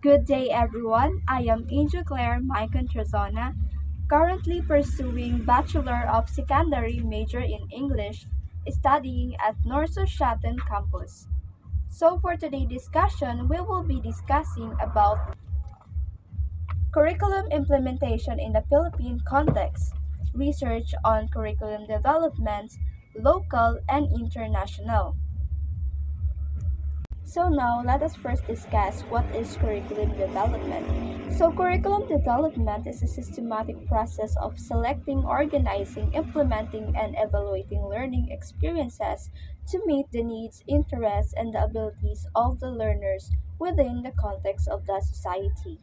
Good day, everyone. I am Angel Claire Maicon Trezona, currently pursuing Bachelor of Secondary major in English, studying at Norso Shatten campus. So for today's discussion, we will be discussing about curriculum implementation in the Philippine context, research on curriculum development, local and international. So now let us first discuss what is curriculum development. So curriculum development is a systematic process of selecting, organizing, implementing, and evaluating learning experiences to meet the needs, interests, and the abilities of the learners within the context of the society.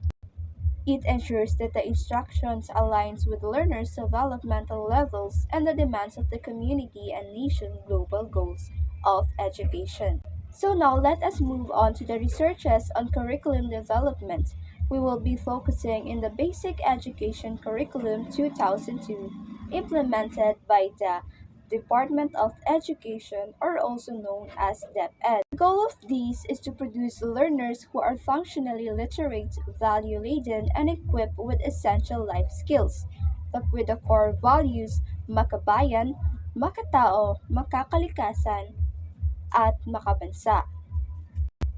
It ensures that the instructions aligns with learners' developmental levels and the demands of the community and nation global goals of education. So now let us move on to the researches on curriculum development. We will be focusing in the Basic Education Curriculum 2002 implemented by the Department of Education or also known as DepEd. The goal of these is to produce learners who are functionally literate, value-laden, and equipped with essential life skills, but with the core values makabayan, makatao, makakalikasan, at makabansa.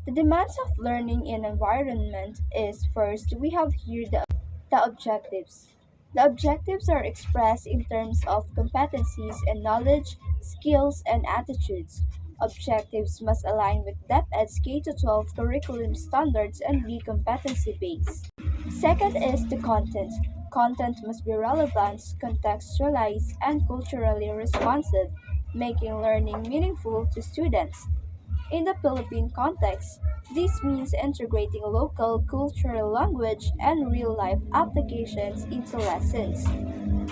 The demands of learning in environment is first we have here the objectives. The objectives are expressed in terms of competencies and knowledge, skills, and attitudes. Objectives must align with DepEd's K-12 curriculum standards and be competency-based. Second is the content. Content must be relevant, contextualized, and culturally responsive, making learning meaningful to students. In the Philippine context, this means integrating local cultural language and real-life applications into lessons.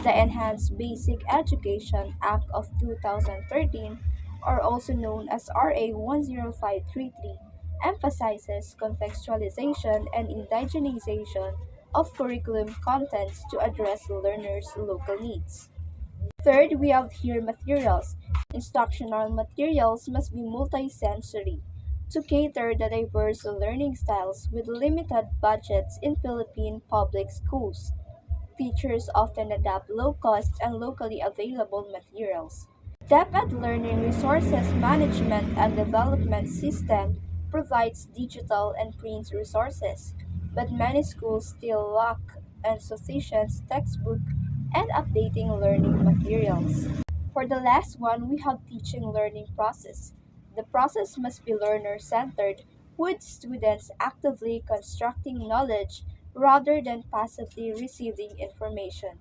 The Enhanced Basic Education Act of 2013, or also known as RA 10533, emphasizes contextualization and indigenization of curriculum contents to address learners' local needs. Third, we have here materials. Instructional materials must be multisensory to cater the diverse learning styles with limited budgets in Philippine public schools. Features often adapt low-cost and locally available materials. DepEd Learning Resources Management and Development System provides digital and print resources, but many schools still lack insufficient textbook and updating learning materials. For the last one, we have teaching learning process. The process must be learner-centered, with students actively constructing knowledge rather than passively receiving information.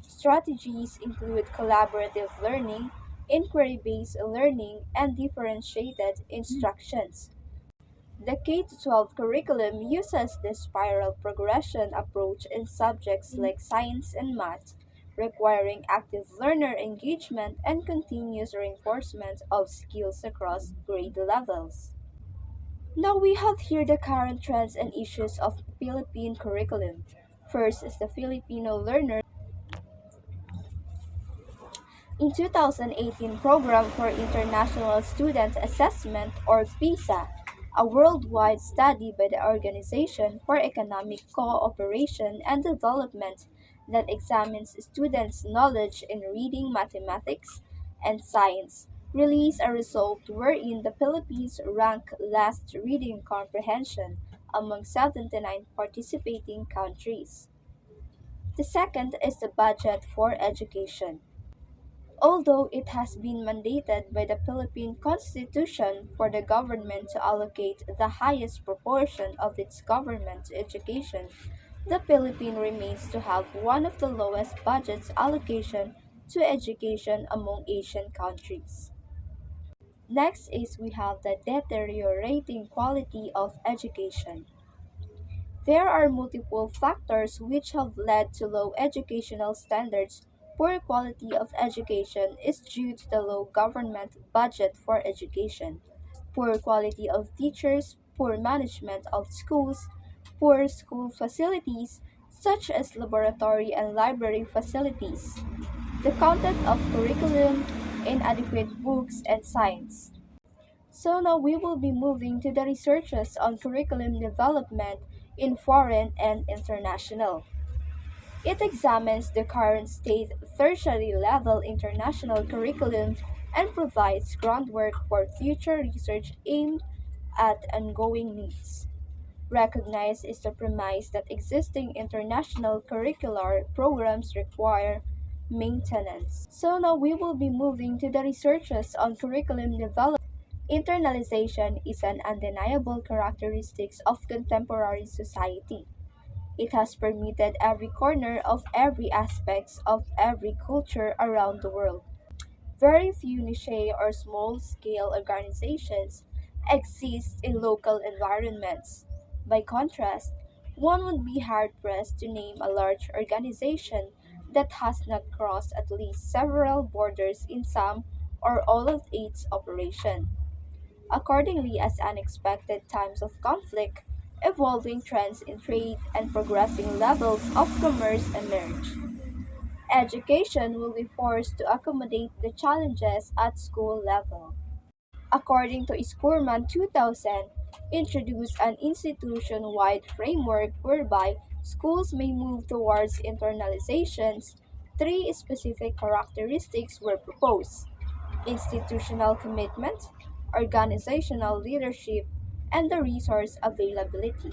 Strategies include collaborative learning, inquiry-based learning, and differentiated instructions. The K-12 curriculum uses the spiral progression approach in subjects like science and math, requiring active learner engagement and continuous reinforcement of skills across grade levels. Now we have here the current trends and issues of Philippine curriculum. First is the Filipino learner in 2018 Program for International Student Assessment or PISA, a worldwide study by the Organization for Economic Cooperation and Development that examines students' knowledge in reading, mathematics, and science, released a result wherein the Philippines ranked last reading comprehension among 79 participating countries. The second is the budget for education. Although it has been mandated by the Philippine Constitution for the government to allocate the highest proportion of its government to education, the Philippines remains to have one of the lowest budgets allocation to education among Asian countries. Next is we have the deteriorating quality of education. There are multiple factors which have led to low educational standards. Poor quality of education is due to the low government budget for education, poor quality of teachers, poor management of schools, poor school facilities such as laboratory and library facilities, the content of curriculum, inadequate books and science. So now we will be moving to the researches on curriculum development in foreign and international. It examines the current state tertiary level international curriculum and provides groundwork for future research aimed at ongoing needs. Recognized is the premise that existing international curricular programs require maintenance. So now we will be moving to the researches on curriculum development. Internalization is an undeniable characteristic of contemporary society. It has permeated every corner of every aspect of every culture around the world. Very few niche or small scale organizations exist in local environments. By contrast, one would be hard pressed to name a large organization that has not crossed at least several borders in some or all of its operation. Accordingly, as unexpected times of conflict, evolving trends in trade, and progressing levels of commerce emerge, education will be forced to accommodate the challenges at school level. According to Skurman 2000, introduced an institution-wide framework whereby schools may move towards internalizations. Three specific characteristics were proposed: institutional commitment, organizational leadership, and the resource availability.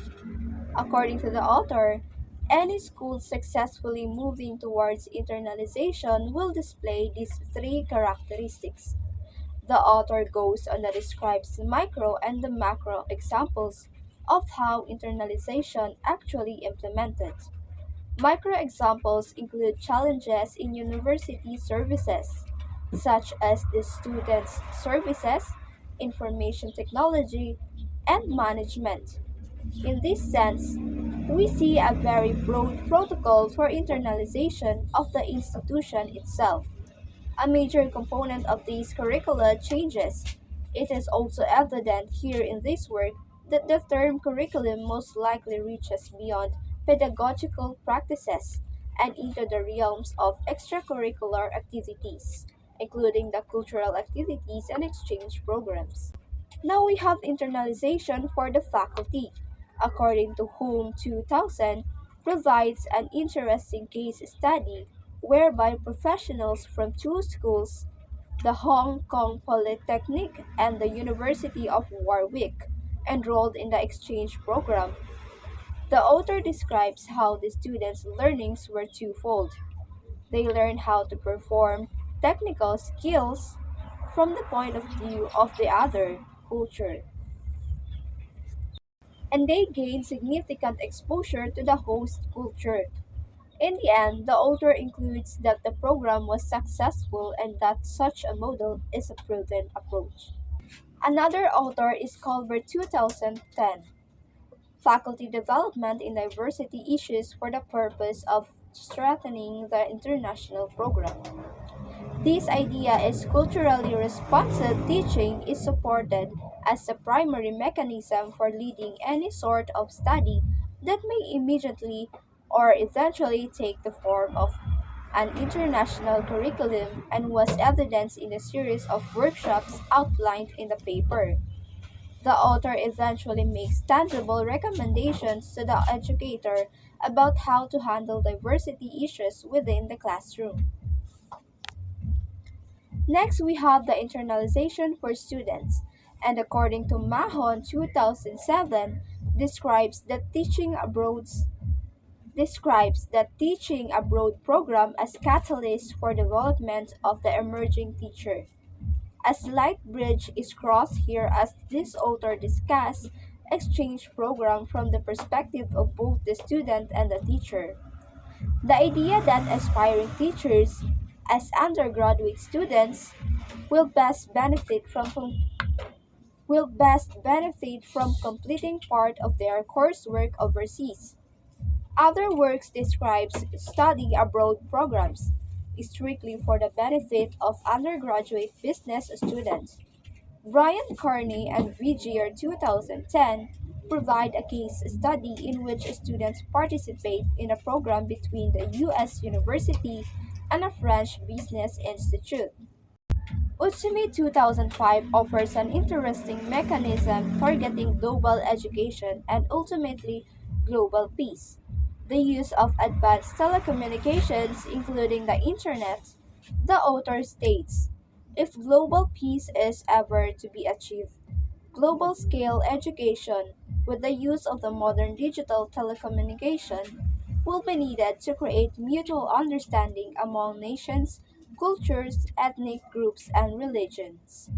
According to the author, any school successfully moving towards internalization will display these three characteristics. The author goes on to describe the micro and the macro examples of how internalization actually implemented. Micro examples include challenges in university services, such as the students' services, information technology, and management. In this sense, we see a very broad protocol for internalization of the institution itself. A major component of these curricula changes. It is also evident here in this work that the term curriculum most likely reaches beyond pedagogical practices and into the realms of extracurricular activities, including the cultural activities and exchange programs. Now we have internalization for the faculty, according to whom 2000 provides an interesting case study whereby professionals from two schools, the Hong Kong Polytechnic and the University of Warwick, enrolled in the exchange program. The author describes how the students' learnings were twofold. They learned how to perform technical skills from the point of view of the other culture, and they gained significant exposure to the host culture. In the end, the author includes that the program was successful and that such a model is a proven approach. Another author is Colbert 2010, Faculty Development in Diversity Issues for the Purpose of Strengthening the International Program. This idea is culturally responsive teaching is supported as a primary mechanism for leading any sort of study that may immediately or eventually take the form of an international curriculum and was evidenced in a series of workshops outlined in the paper. The author eventually makes tangible recommendations to the educator about how to handle diversity issues within the classroom. Next, we have the internalization for students, and according to Mahon 2007, describes that teaching abroad program as catalyst for development of the emerging teacher. A slight bridge is crossed here as this author discusses exchange program from the perspective of both the student and the teacher. The idea that aspiring teachers, as undergraduate students, will best benefit from completing part of their coursework overseas. Other works describes study abroad programs, strictly for the benefit of undergraduate business students. Brian Kearney and Vigier 2010 provide a case study in which students participate in a program between the U.S. university and a French business institute. Ultimate 2005 offers an interesting mechanism targeting global education and ultimately global peace. The use of advanced telecommunications, including the Internet, the author states, if global peace is ever to be achieved, global scale education, with the use of the modern digital telecommunication, will be needed to create mutual understanding among nations, cultures, ethnic groups, and religions.